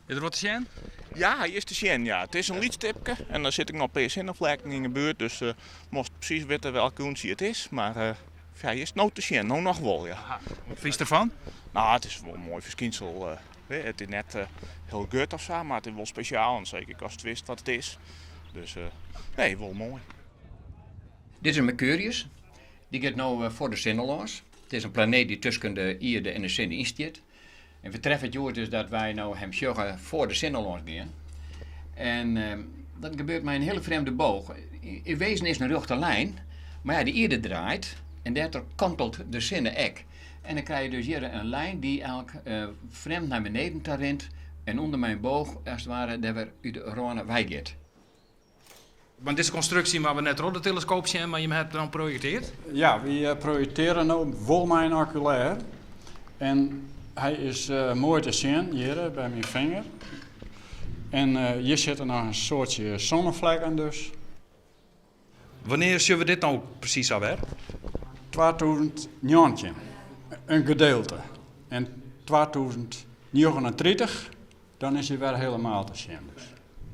Is er wat te zien? Ja, hij is te zien, ja. Het is een liedstipje en daar zit ik nog PSN-vlekken in de buurt, dus moest precies weten welke hoensie het is. Maar ja, hij is nou te zien, nou nog wel, ja. Wat vind je ervan? Nou, het is wel een mooi verschijnsel. Het is net heel gut of zo, maar het is wel speciaal en zeker als het wist wat het is. Dus nee, wel mooi. Dit is een Mercurius. Die gaat nu voor de Sinneloos. Het is een planeet die tussen de Ierde en de Sinne instiert. En we treffen het joort dus dat wij nou hem sjoggen voor de Sinneloos gaan. En dat gebeurt met een hele vreemde boog. In wezen is het een rechte lijn, maar ja, de Ierde draait en daardoor kantelt de Sinne ek. En dan krijg je dus hier een lijn die eigenlijk vreemd naar beneden rent. En onder mijn boog, als het ware, daar weer uit de Rhône wijgeert. Want deze constructie maar we net rond de telescoop zien, maar je hebt het dan geprojecteerd? Ja, we projecteren nu vol mijn oculair. En hij is mooi te zien hier bij mijn vinger. En hier zit er nog een soortje zonnevlek aan dus. Wanneer zullen we dit nou precies al weer? 2019, een gedeelte. En 2039, dan is hij weer helemaal te zien dus.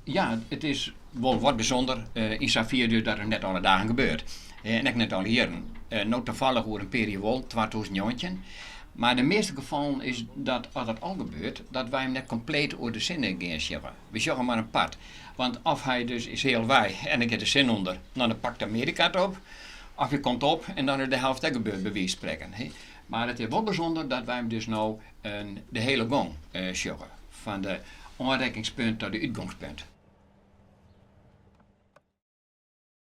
Ja, het is wel wat bijzonder. In Safir dus dat er net alle dagen gebeurt. En ik net al hier. Nou toevallig over een periode, 2019. Maar de meeste gevallen is dat als dat al gebeurt, dat wij hem net compleet over de zinnen gaan zeggen. We zeggen maar een pad. Want of hij dus is heel wij en ik heb de zin onder, dan pakt Amerika het op. Of je komt op en dan is de helft dat gebeurt bij wie spreken. Maar het is wel bijzonder dat wij hem dus nou de hele gang zeggen. Van de aanreikingspunt tot de uitgangspunt.